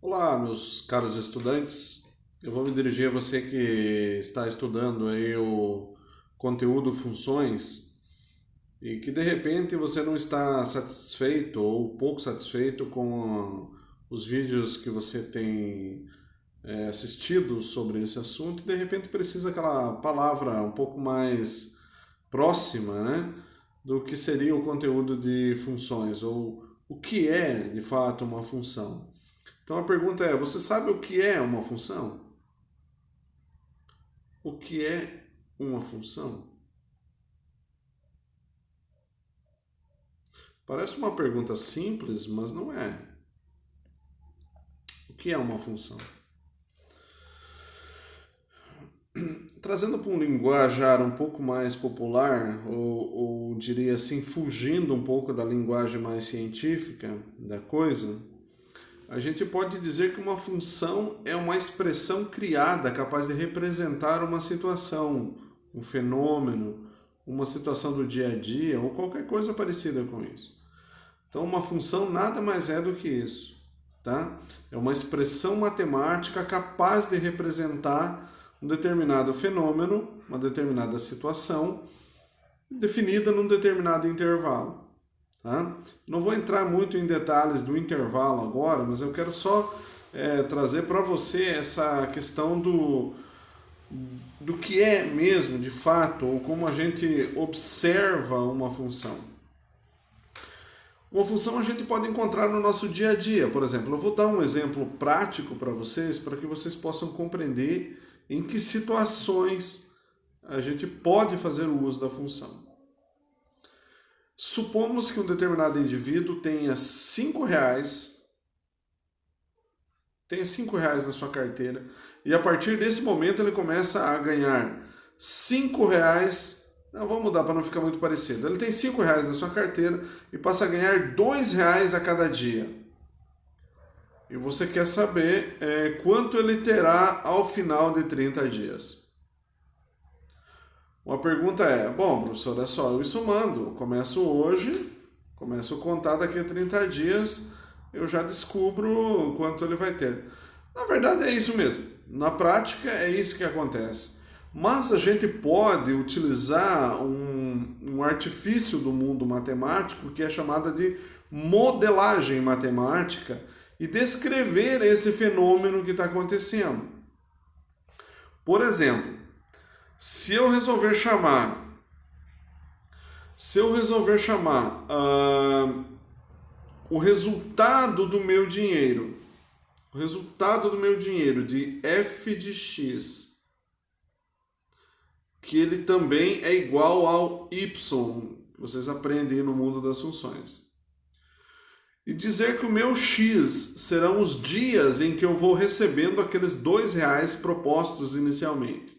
Olá, meus caros estudantes. Eu vou me dirigir a você que está estudando aí o conteúdo funções e que de repente você não está satisfeito ou pouco satisfeito com os vídeos que você tem assistido sobre esse assunto e de repente precisa aquela palavra um pouco mais próxima, né, do que seria o conteúdo de funções ou o que é de fato uma função. Então a pergunta é: você sabe o que é uma função? O que é uma função? Parece uma pergunta simples, mas não é. O que é uma função? Trazendo para um linguajar um pouco mais popular, ou diria assim, fugindo um pouco da linguagem mais científica da coisa, a gente pode dizer que uma função é uma expressão criada capaz de representar uma situação, um fenômeno, uma situação do dia a dia ou qualquer coisa parecida com isso. Então, uma função nada mais é do que isso, tá? É uma expressão matemática capaz de representar um determinado fenômeno, uma determinada situação, definida num determinado intervalo. Tá? Não vou entrar muito em detalhes do intervalo agora, mas eu quero só trazer para você essa questão do que é mesmo, de fato, ou como a gente observa uma função. Uma função a gente pode encontrar no nosso dia a dia. Por exemplo, eu vou dar um exemplo prático para que vocês possam compreender em que situações a gente pode fazer o uso da função. Supomos que um determinado indivíduo tenha R$ 5 na sua carteira, e a partir desse momento ele começa a ganhar R$ 5. Não, vamos mudar para não ficar muito parecido. Ele tem R$ 5 na sua carteira e passa a ganhar R$ 2 a cada dia. E você quer saber quanto ele terá ao final de 30 dias. Uma pergunta é: bom, professor, é só eu ir somando. Eu começo hoje, começo a contar daqui a 30 dias, eu já descubro quanto ele vai ter. Na verdade é isso mesmo. Na prática é isso que acontece. Mas a gente pode utilizar um artifício do mundo matemático que é chamada de modelagem matemática e descrever esse fenômeno que está acontecendo. Por exemplo, se eu resolver chamar, o resultado do meu dinheiro, de f de x, que ele também é igual ao y, que vocês aprendem no mundo das funções. E dizer que o meu x serão os dias em que eu vou recebendo aqueles R$ 2 propostos inicialmente.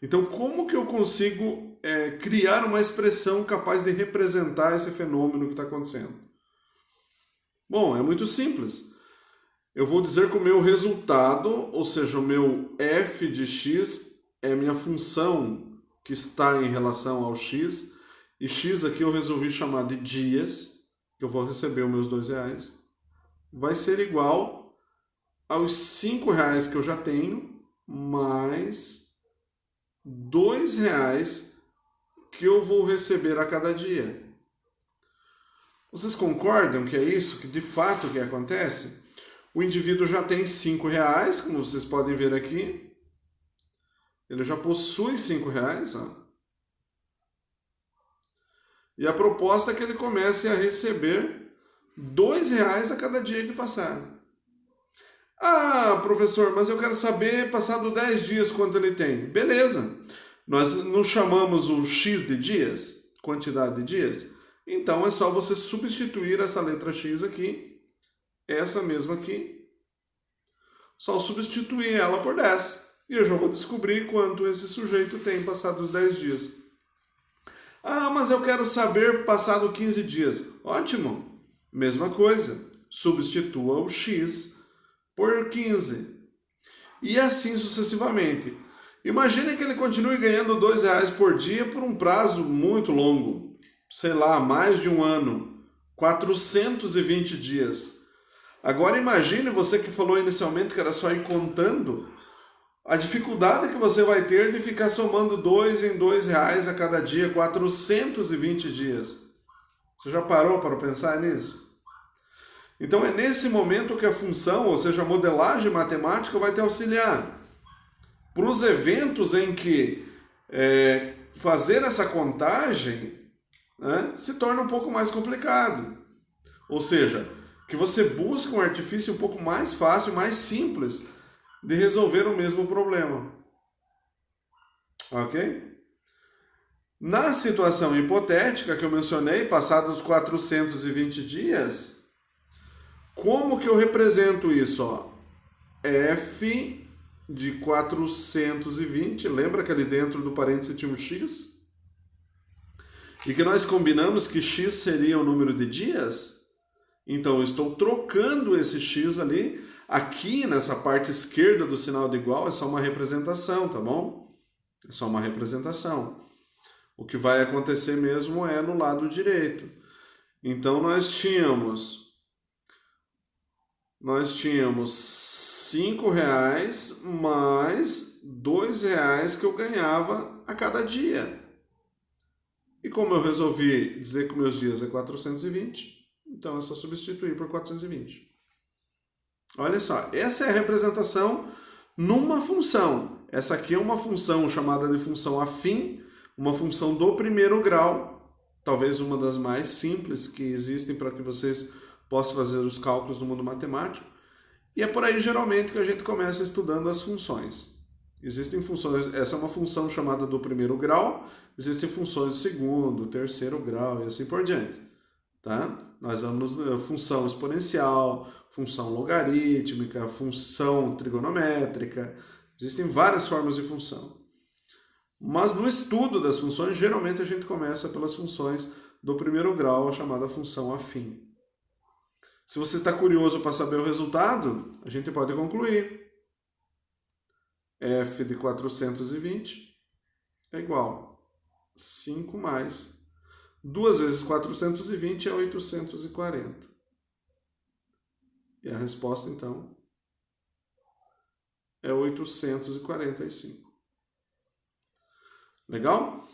Então, como que eu consigo criar uma expressão capaz de representar esse fenômeno que está acontecendo? Bom, é muito simples. Eu vou dizer que o meu resultado, ou seja, o meu f de x, é a minha função que está em relação ao x, e x aqui eu resolvi chamar de dias, que eu vou receber os meus R$ 2, vai ser igual aos R$ 5 que eu já tenho, mais R$ 2 que eu vou receber a cada dia. Vocês concordam que é isso que de fato que acontece? O indivíduo já tem R$ 5, como vocês podem ver aqui. Ele já possui R$ 5. Ó. E a proposta é que ele comece a receber R$ 2 a cada dia que passar. Ah, professor, mas eu quero saber, passado 10 dias, quanto ele tem. Beleza. Nós não chamamos o X de dias, quantidade de dias? Então é só você substituir essa letra X aqui, essa mesma aqui, só substituir ela por 10. E eu já vou descobrir quanto esse sujeito tem passados os 10 dias. Ah, mas eu quero saber passado 15 dias. Ótimo. Mesma coisa. Substitua o X por 15. E assim sucessivamente. Imagine que ele continue ganhando R$ 2 por dia por um prazo muito longo. Sei lá, mais de um ano. 420 dias. Agora imagine você que falou inicialmente que era só ir contando, a dificuldade que você vai ter de ficar somando 2 em 2 reais a cada dia, 420 dias. Você já parou para pensar nisso? Então é nesse momento que a função, ou seja, a modelagem matemática, vai te auxiliar. Para os eventos em que fazer essa contagem, né, se torna um pouco mais complicado. Ou seja, que você busca um artifício um pouco mais fácil, mais simples de resolver o mesmo problema. Ok? Na situação hipotética que eu mencionei, passados 420 dias, como que eu represento isso? Ó? F de 420, lembra que ali dentro do parênteses tinha um x? E que nós combinamos que x seria o número de dias? Então eu estou trocando esse x ali. Aqui nessa parte esquerda do sinal de igual é só uma representação, tá bom? É só uma representação. O que vai acontecer mesmo é no lado direito. Então nós tínhamos R$ 5 mais R$ 2 que eu ganhava a cada dia. E como eu resolvi dizer que meus dias é 420, então é só substituir por 420. Olha só, essa é a representação numa função. Essa aqui é uma função chamada de função afim, uma função do primeiro grau, talvez uma das mais simples que existem para que vocês possam fazer os cálculos no mundo matemático. E é por aí geralmente que a gente começa estudando as funções. Existem funções, essa é uma função chamada do primeiro grau, existem funções do segundo, terceiro grau e assim por diante. Tá? Nós vamos função exponencial, função logarítmica, função trigonométrica, existem várias formas de função. Mas no estudo das funções, geralmente a gente começa pelas funções do primeiro grau, chamada função afim. Se você está curioso para saber o resultado, a gente pode concluir. F de 420 é igual a 5 mais 2 vezes 420 é 840. E a resposta, então, é 845. Legal?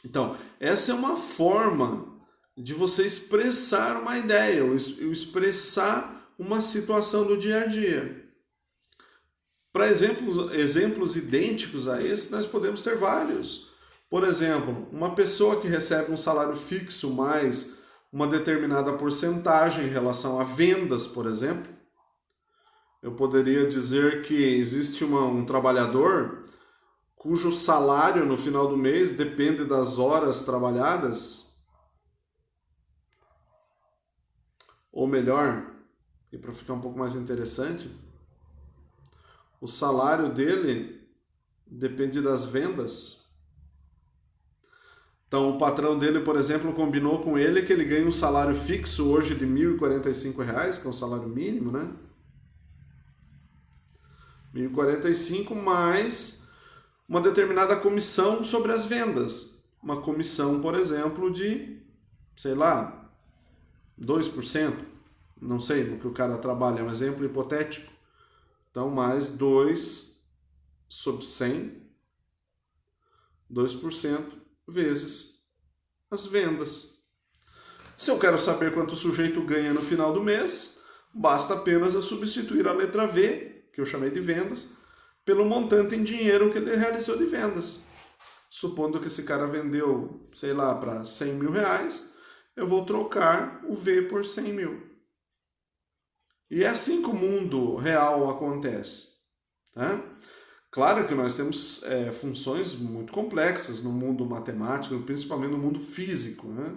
Então, essa é uma forma de você expressar uma ideia, ou expressar uma situação do dia a dia. Para exemplos idênticos a esse, nós podemos ter vários. Por exemplo, uma pessoa que recebe um salário fixo mais uma determinada porcentagem em relação a vendas, por exemplo. Eu poderia dizer que existe um trabalhador cujo salário no final do mês depende das horas trabalhadas. Ou melhor, e para ficar um pouco mais interessante, o salário dele depende das vendas. Então, o patrão dele, por exemplo, combinou com ele que ele ganha um salário fixo hoje de R$ 1.045, que é um salário mínimo, né? 1.045 mais uma determinada comissão sobre as vendas. Uma comissão, por exemplo, de, sei lá, 2%. Não sei no que o cara trabalha, é um exemplo hipotético. Então, mais 2 sobre 100, 2% vezes as vendas. Se eu quero saber quanto o sujeito ganha no final do mês, basta apenas eu substituir a letra V, que eu chamei de vendas, pelo montante em dinheiro que ele realizou de vendas. Supondo que esse cara vendeu, sei lá, para R$ 100.000, eu vou trocar o V por 100 mil. E é assim que o mundo real acontece. Tá? Claro que nós temos funções muito complexas no mundo matemático, principalmente no mundo físico. Né?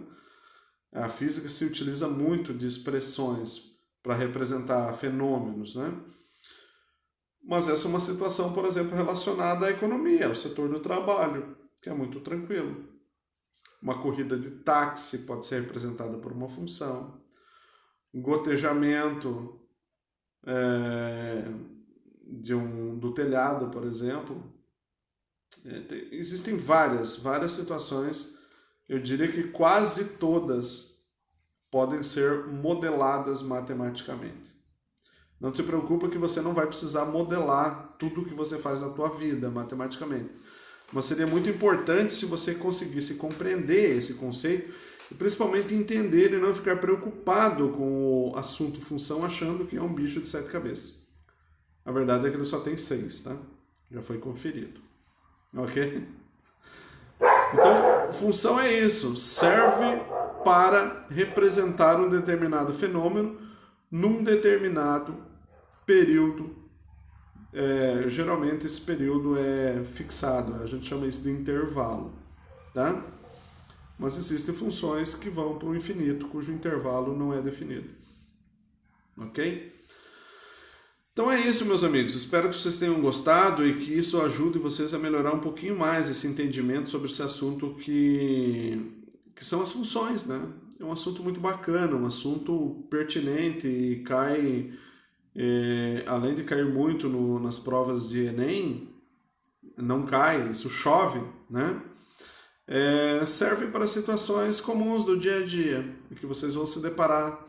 A física se utiliza muito de expressões para representar fenômenos. Né? Mas essa é uma situação, por exemplo, relacionada à economia, ao setor do trabalho, que é muito tranquilo. Uma corrida de táxi pode ser representada por uma função. Um gotejamento do telhado, por exemplo. Existem várias situações, eu diria que quase todas podem ser modeladas matematicamente. Não se preocupa que você não vai precisar modelar tudo o que você faz na tua vida matematicamente. Mas seria muito importante se você conseguisse compreender esse conceito e principalmente entender e não ficar preocupado com o assunto função achando que é um bicho de 7 cabeças. A verdade é que ele só tem 6, tá? Já foi conferido. Ok? Então, função é isso. Serve para representar um determinado fenômeno num determinado período. Geralmente esse período é fixado. A gente chama isso de intervalo. Tá? Mas existem funções que vão para o infinito, cujo intervalo não é definido. Ok? Então é isso, meus amigos. Espero que vocês tenham gostado e que isso ajude vocês a melhorar um pouquinho mais esse entendimento sobre esse assunto que são as funções, né? É um assunto muito bacana, um assunto pertinente e cai, além de cair muito nas provas de Enem, não cai, isso chove, né? Serve para situações comuns do dia a dia, que vocês vão se deparar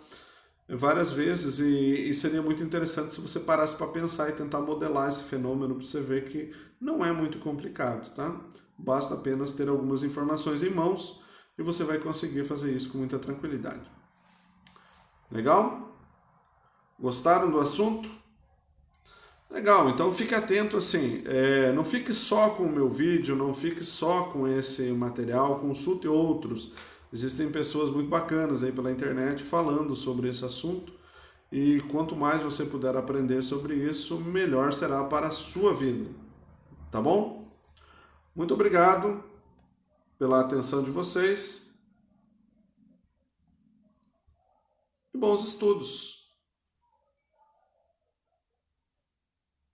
várias vezes e seria muito interessante se você parasse para pensar e tentar modelar esse fenômeno para você ver que não é muito complicado, tá? Basta apenas ter algumas informações em mãos e você vai conseguir fazer isso com muita tranquilidade. Legal? Gostaram do assunto? Legal, então fique atento assim, não fique só com o meu vídeo, não fique só com esse material, consulte outros. Existem pessoas muito bacanas aí pela internet falando sobre esse assunto e quanto mais você puder aprender sobre isso, melhor será para a sua vida. Tá bom? Muito obrigado pela atenção de vocês e bons estudos!